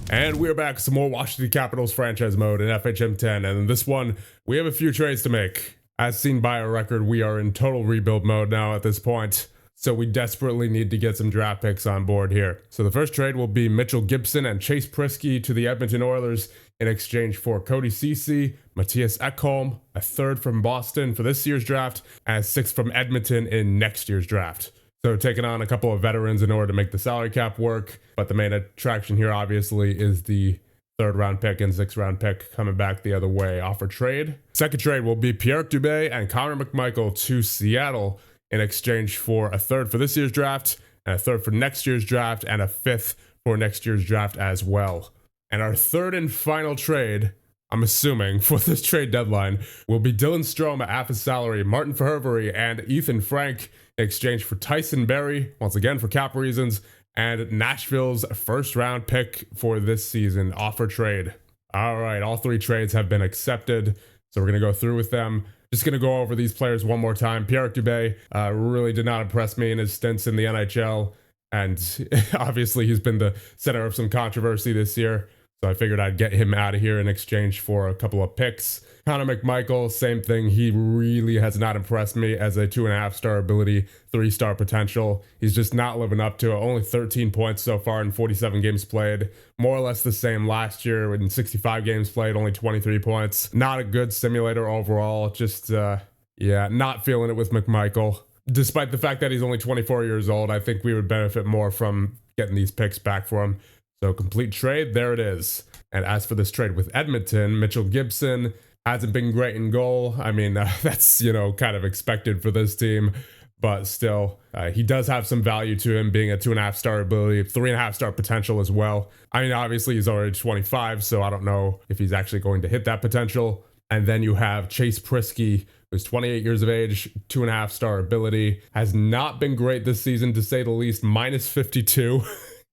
And we're back with some more Washington Capitals franchise mode in FHM 10. And in this one, we have a few trades to make. As seen by our record, we are in total rebuild mode now at this point. So we desperately need to get some draft picks on board here. So the first trade will be Mitchell Gibson and Chase Priskie to the Edmonton Oilers in exchange for Cody Ceci, Matthias Ekholm, a third from Boston for this year's draft, and a sixth from Edmonton in next year's draft. So taking on a couple of veterans in order to make the salary cap work. But the main attraction here obviously is the third round pick and sixth round pick coming back the other way off for trade. Second trade will be Pierre Dubé and Connor McMichael to Seattle in exchange for a third for this year's draft, and a third for next year's draft, and a fifth for next year's draft as well. And our third and final trade, I'm assuming, for this trade deadline, will be Dylan Strome at half his salary, Martin Verheuvere, and Ethan Frank in exchange for Tyson Barrie, once again for cap reasons, and Nashville's first round pick for this season, offer trade. All right, all three trades have been accepted, so we're going to go through with them. Just going to go over these players one more time. Pierre Dubé really did not impress me in his stints in the NHL, and obviously he's been the center of some controversy this year, so I figured I'd get him out of here in exchange for a couple of picks. Connor McMichael, same thing. He really has not impressed me as a 2.5-star ability, 3-star potential. He's just not living up to it. Only 13 points so far in 47 games played. More or less the same last year in 65 games played, only 23 points. Not a good simulator overall. Just, not feeling it with McMichael. Despite the fact that he's only 24 years old, I think we would benefit more from getting these picks back for him. So complete trade, there it is. And as for this trade with Edmonton, Mitchell Gibson hasn't been great in goal. I mean, that's, kind of expected for this team. But still, he does have some value to him being a 2.5-star ability, 3.5-star potential as well. I mean, obviously, he's already 25, so I don't know if he's actually going to hit that potential. And then you have Chase Priskie, who's 28 years of age, 2.5-star ability. Has not been great this season, to say the least, minus 52.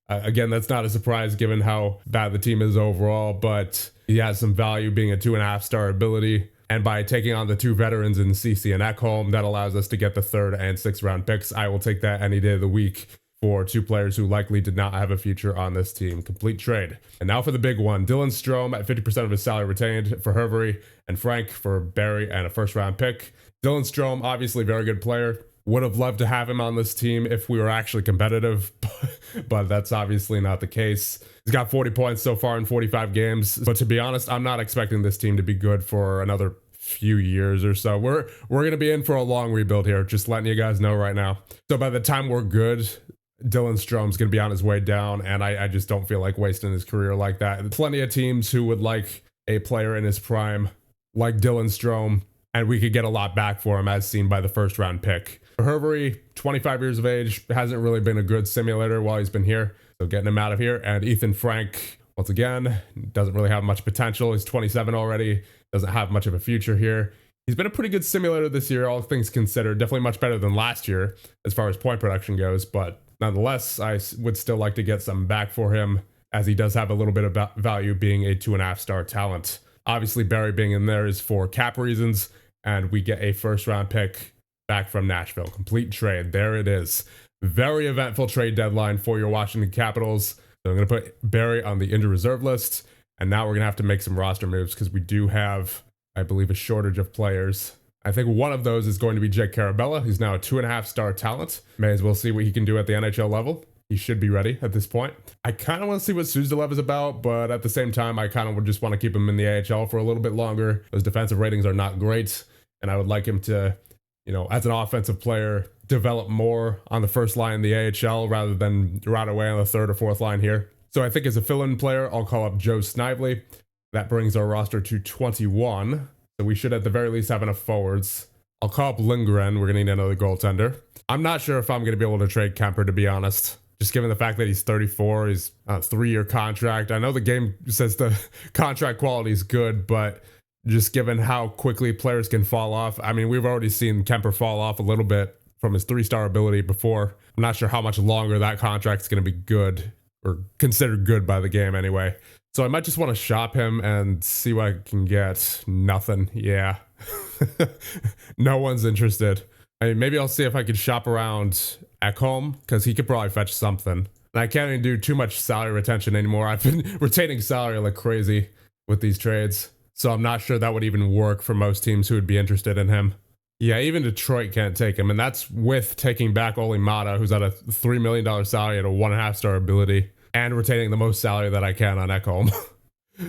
Again, that's not a surprise given how bad the team is overall, but he has some value being a 2.5-star ability. And by taking on the two veterans in Ceci and Ekholm, that allows us to get the third and sixth round picks. I will take that any day of the week for two players who likely did not have a future on this team. Complete trade. And now for the big one. Dylan Strome at 50% of his salary retained for Verheuvere, and Frank for Barrie and a first round pick. Dylan Strome, obviously very good player. Would have loved to have him on this team if we were actually competitive, but that's obviously not the case. He's got 40 points so far in 45 games, but to be honest, I'm not expecting this team to be good for another few years or so. We're going to be in for a long rebuild here, just letting you guys know right now. So by the time we're good, Dylan Strome's going to be on his way down, and I just don't feel like wasting his career like that. Plenty of teams who would like a player in his prime, like Dylan Strome, and we could get a lot back for him, as seen by the first round pick. Verheuvere, 25 years of age, hasn't really been a good simulator while he's been here, so getting him out of here. And Ethan Frank, once again, doesn't really have much potential. He's 27 already, doesn't have much of a future here. He's been a pretty good simulator this year, all things considered. Definitely much better than last year as far as point production goes, but nonetheless, I would still like to get something back for him, as he does have a little bit of value being a 2.5-star talent. Obviously, Barrie being in there is for cap reasons, and we get a first round pick back from Nashville. Complete trade. There it is. Very eventful trade deadline for your Washington Capitals. So I'm going to put Barrie on the injured reserve list. And now we're going to have to make some roster moves because we do have, I believe, a shortage of players. I think one of those is going to be Jake Carabella. He's now a 2.5-star talent. May as well see what he can do at the NHL level. He should be ready at this point. I kind of want to see what Suzdalev is about, but at the same time, I kind of would just want to keep him in the AHL for a little bit longer. Those defensive ratings are not great, and I would like him to, as an offensive player, develop more on the first line in the AHL rather than right away on the third or fourth line here. So I think as a fill-in player, I'll call up Joe Snively. That brings our roster to 21. So we should at the very least have enough forwards. I'll call up Lindgren. We're going to need another goaltender. I'm not sure if I'm going to be able to trade Kemper, to be honest. Just given the fact that he's 34, he's on a 3-year contract. I know the game says the contract quality is good, but just given how quickly players can fall off. I mean, we've already seen Kemper fall off a little bit from his 3-star ability before. I'm not sure how much longer that contract's going to be good, or considered good by the game anyway. So I might just want to shop him and see what I can get. Nothing. Yeah. No one's interested. I mean, maybe I'll see if I could shop around Ekholm, because he could probably fetch something. And I can't even do too much salary retention anymore. I've been retaining salary like crazy with these trades. So I'm not sure that would even work for most teams who would be interested in him. Yeah, even Detroit can't take him. And that's with taking back Oli Mata, who's at a $3 million salary at a 1.5 star ability, and retaining the most salary that I can on Ekholm.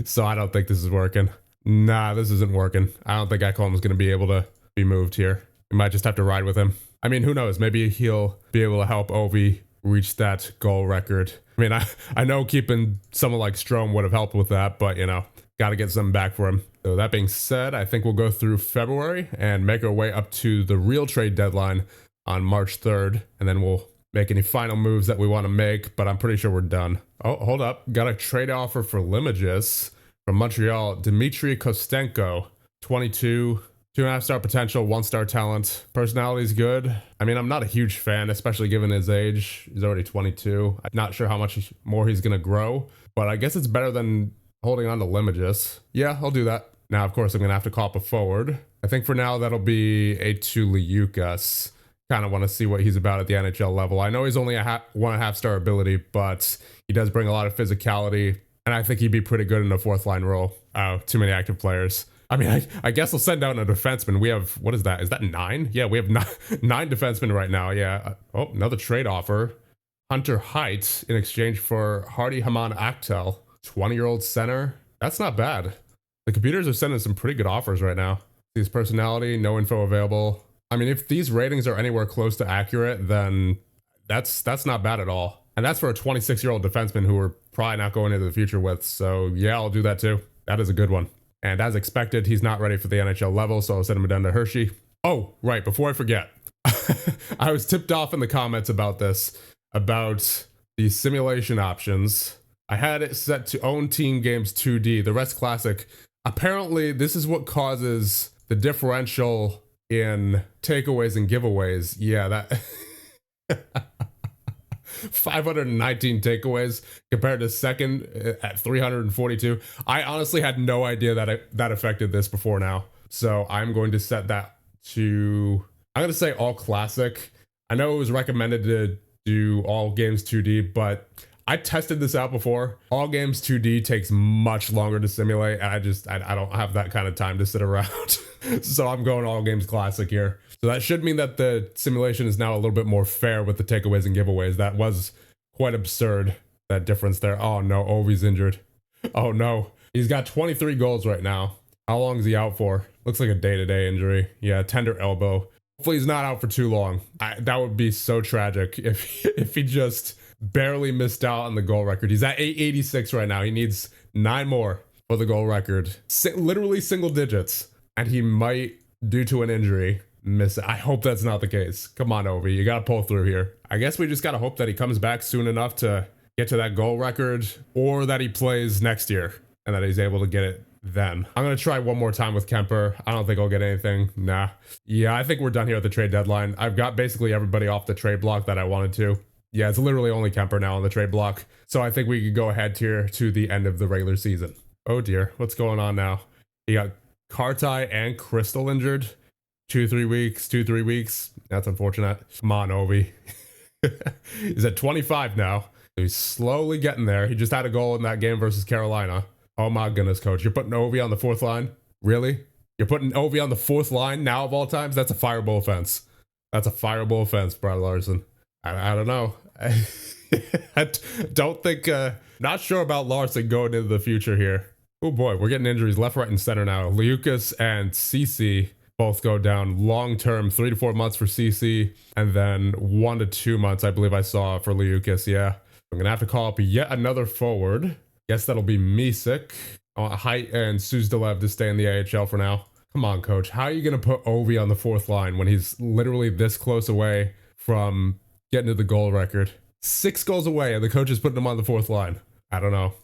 So I don't think this is working. Nah, this isn't working. I don't think Ekholm is going to be able to be moved here. We might just have to ride with him. I mean, who knows? Maybe he'll be able to help Ovi reach that goal record. I mean, I know keeping someone like Strome would have helped with that, but you know, got to get something back for him. So that being said, I think we'll go through February and make our way up to the real trade deadline on March 3rd. And then we'll make any final moves that we want to make, but I'm pretty sure we're done. Oh, hold up. Got a trade offer for Limoges from Montreal. Dmitry Kostenko, 22, 2.5 star potential, 1 star talent. Personality's good. I mean, I'm not a huge fan, especially given his age. He's already 22. I'm not sure how much more he's going to grow, but I guess it's better than holding on to Limoges. Yeah, I'll do that. Now, of course, I'm going to have to call up a forward. I think for now, that'll be A2 Liukas. Kind of want to see what he's about at the NHL level. I know he's only a 1.5 star ability, but he does bring a lot of physicality, and I think he'd be pretty good in a 4th line role. Oh, too many active players. I mean, I guess I'll send out a defenseman. We have, what is that? Is that 9? Yeah, we have 9 defensemen right now. Yeah. Oh, another trade offer. Hunter Height in exchange for Hardy Haman Akhtel, 20-year-old center. That's not bad. The computers are sending some pretty good offers right now. His personality, no info available. I mean, if these ratings are anywhere close to accurate, then that's not bad at all. And that's for a 26-year-old defenseman who we're probably not going into the future with. So yeah, I'll do that too. That is a good one. And as expected, he's not ready for the NHL level, so I'll send him down to Hershey. Oh, right, before I forget. I was tipped off in the comments about this, about the simulation options. I had it set to own team games 2D, the rest classic. Apparently, this is what causes the differential in takeaways and giveaways. Yeah, that 519 takeaways compared to second at 342. I honestly had no idea that affected this before now. So I'm going to set that to, I'm going to say all classic. I know it was recommended to do all games 2D, but I tested this out before. All games 2D takes much longer to simulate, and I don't have that kind of time to sit around. So I'm going all games classic here. So that should mean that the simulation is now a little bit more fair with the takeaways and giveaways. That was quite absurd, that difference there. Oh no, Ovi's injured. Oh no. He's got 23 goals right now. How long is he out for? Looks like a day-to-day injury. Yeah, tender elbow. Hopefully he's not out for too long. That would be so tragic if he just barely missed out on the goal record. He's at 886 right now. He needs 9 more for the goal record. Literally single digits. And he might, due to an injury, miss it. I hope that's not the case. Come on, Ovi. You got to pull through here. I guess we just got to hope that he comes back soon enough to get to that goal record, or that he plays next year and that he's able to get it then. I'm going to try one more time with Kemper. I don't think I'll get anything. Nah. Yeah, I think we're done here at the trade deadline. I've got basically everybody off the trade block that I wanted to. Yeah, it's literally only Kemper now on the trade block. So I think we could go ahead here to the end of the regular season. Oh dear, what's going on now? You got Kartai and Crystal injured. 2-3 weeks, 2-3 weeks. That's unfortunate. Come on, Ovi. He's at 25 now. He's slowly getting there. He just had a goal in that game versus Carolina. Oh my goodness, coach. You're putting Ovi on the 4th line? Really? You're putting Ovi on the 4th line now of all times? That's a fireable offense. That's a fireable offense, Brad Larson. I don't know. I don't think, not sure about Larson going into the future here. Oh boy, we're getting injuries left, right, and center now. Liukas and CC both go down long-term, 3 to 4 months for CC, and then 1 to 2 months, I believe I saw for Liukas. Yeah, I'm gonna have to call up yet another forward. Guess that'll be Misik. Height and Suzdalev to stay in the AHL for now. Come on, coach. How are you gonna put Ovi on the 4th line when he's literally this close away from getting to the goal record? 6 goals away, and the coach is putting him on the 4th line. I don't know.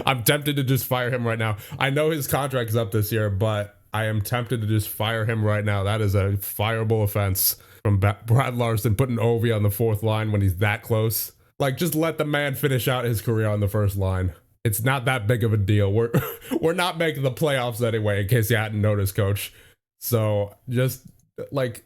I'm tempted to just fire him right now. I know his contract is up this year, but I am tempted to just fire him right now. That is a fireable offense from Brad Larson, putting Ovi on the 4th line when he's that close. Like, just let the man finish out his career on the 1st line. It's not that big of a deal. We're not making the playoffs anyway, in case you hadn't noticed, coach. So just like,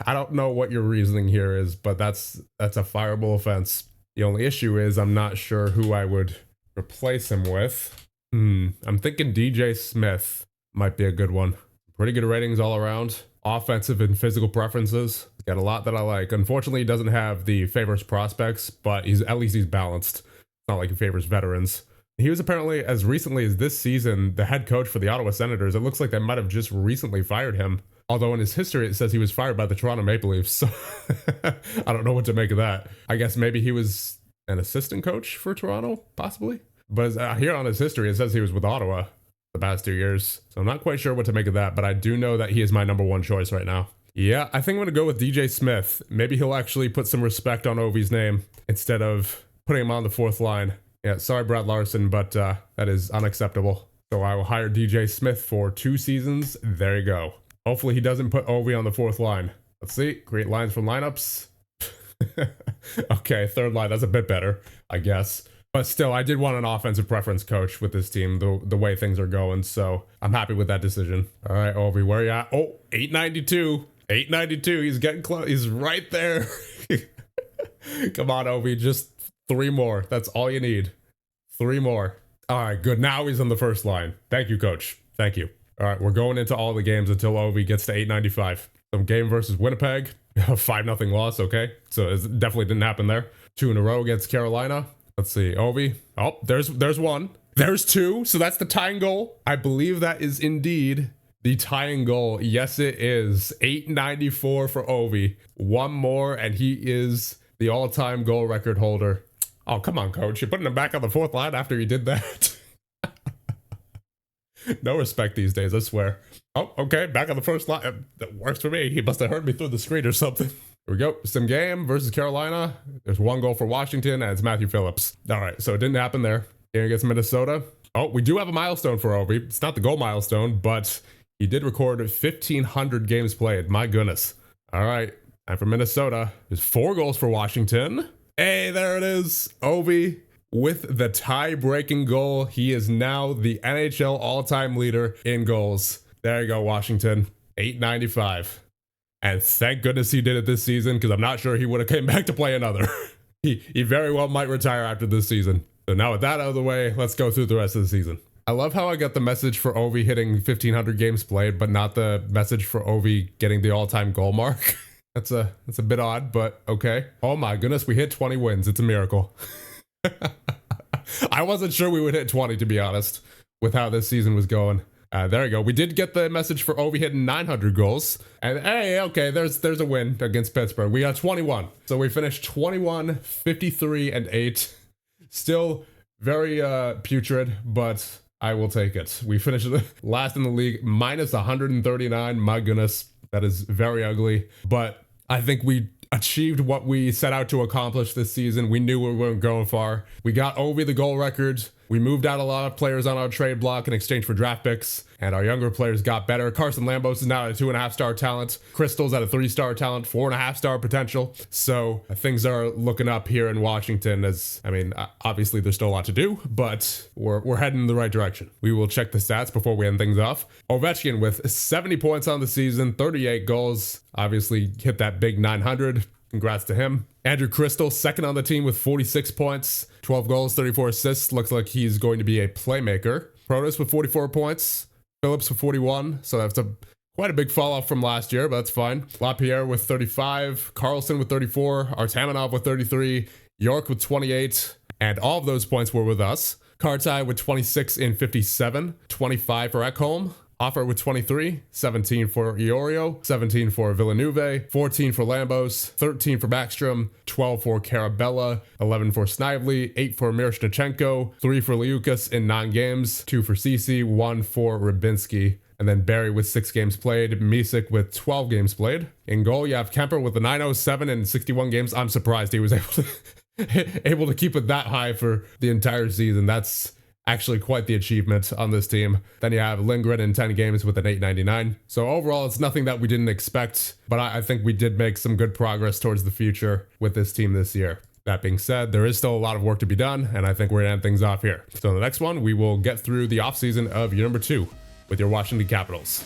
I don't know what your reasoning here is, but that's a fireable offense. The only issue is I'm not sure who I would replace him with. I'm thinking DJ Smith might be a good one. Pretty good ratings all around. Offensive and physical preferences. Got a lot that I like. Unfortunately, he doesn't have the favors prospects, but at least he's balanced. It's not like he favors veterans. He was apparently, as recently as this season, the head coach for the Ottawa Senators. It looks like they might have just recently fired him. Although in his history, it says he was fired by the Toronto Maple Leafs. So I don't know what to make of that. I guess maybe he was an assistant coach for Toronto, possibly. But here on his history, it says he was with Ottawa the past 2 years. So I'm not quite sure what to make of that, but I do know that he is my number one choice right now. Yeah, I think I'm going to go with DJ Smith. Maybe he'll actually put some respect on Ovi's name instead of putting him on the fourth line. Yeah, sorry, Brad Larson, but that is unacceptable. So I will hire DJ Smith for 2 seasons. There you go. Hopefully he doesn't put Ovi on the fourth line. Let's see. Create lines from lineups. Okay, third line. That's a bit better, I guess. But still, I did want an offensive preference coach with this team, the way things are going. So I'm happy with that decision. All right, Ovi, where are you at? Oh, 892. 892. He's getting close. He's right there. Come on, Ovi. Just 3 more. That's all you need. 3 more. All right, good. Now he's on the first line. Thank you, coach. Thank you. All right, we're going into all the games until Ovi gets to 895. Some game versus Winnipeg. 5-0 loss, okay. So it definitely didn't happen there. 2 in a row against Carolina. Let's see, Ovi. Oh, there's 1. There's 2. So that's the tying goal. I believe that is indeed the tying goal. Yes, it is. 894 for Ovi. 1 more, and he is the all-time goal record holder. Oh, come on, coach. You're putting him back on the fourth line after you did that. No respect these days, I swear. Oh, okay. Back on the first line. That works for me. He must have heard me through the screen or something. Here we go. Sim game versus Carolina. There's 1 goal for Washington, and it's Matthew Phillips. All right, so it didn't happen there. Game against Minnesota. Oh, we do have a milestone for Ovi. It's not the goal milestone, but he did record 1,500 games played. My goodness. All right. And for Minnesota, there's 4 goals for Washington. Hey, there it is. Ovi with the tie-breaking goal. He is now the NHL all-time leader in goals. There you go, Washington. 895. And thank goodness he did it this season, because I'm not sure he would have came back to play another. he very well might retire after this season. So now with that out of the way, let's go through the rest of the season. I love how I got the message for Ovi hitting 1,500 games played, but not the message for Ovi getting the all-time goal mark. That's a bit odd, but okay. Oh my goodness, we hit 20 wins. It's a miracle. I wasn't sure we would hit 20, to be honest, with how this season was going. There you go. We did get the message for Ovi hitting 900 goals. And hey, okay, there's a win against Pittsburgh. We got 21. So we finished 21, 53, and 8. Still very putrid, but I will take it. We finished last in the league, minus 139. My goodness, that is very ugly. But I think we achieved what we set out to accomplish this season. We knew we weren't going far. We got Ovi the goal record. We moved out a lot of players on our trade block in exchange for draft picks, and our younger players got better. Carson Lambos is now at a 2.5-star talent. Crystal's at a 3-star talent, 4.5-star potential. So things are looking up here in Washington. Obviously there's still a lot to do, but we're heading in the right direction. We will check the stats before we end things off. Ovechkin with 70 points on the season, 38 goals. Obviously hit that big 900. Congrats to him. Andrew Crystal, second on the team with 46 points, 12 goals, 34 assists. Looks like he's going to be a playmaker. Protas with 44 points. Phillips with 41. So that's quite a big fall off from last year, but that's fine. LaPierre with 35. Carlson with 34. Artamanov with 33. York with 28. And all of those points were with us. Kartai with 26 in 57. 25 for Ekholm. Offer with 23, 17 for Iorio, 17 for Villeneuve, 14 for Lambos, 13 for Backstrom, 12 for Carabella, 11 for Snively, 8 for Miroshnichenko, 3 for Liukas in 9 games, 2 for Cece, 1 for Rybinski. And then Barry with 6 games played, Misek with 12 games played. In goal, you have Kemper with the 907 and 61 games. I'm surprised he was able to keep it that high for the entire season. That's actually quite the achievement on this team. Then you have Lindgren in 10 games with an 899. So overall, it's nothing that we didn't expect, but I think we did make some good progress towards the future with this team this year. That being said, there is still a lot of work to be done, and I think we're gonna end things off here. So in the next one, we will get through the offseason of year number 2 with your Washington Capitals.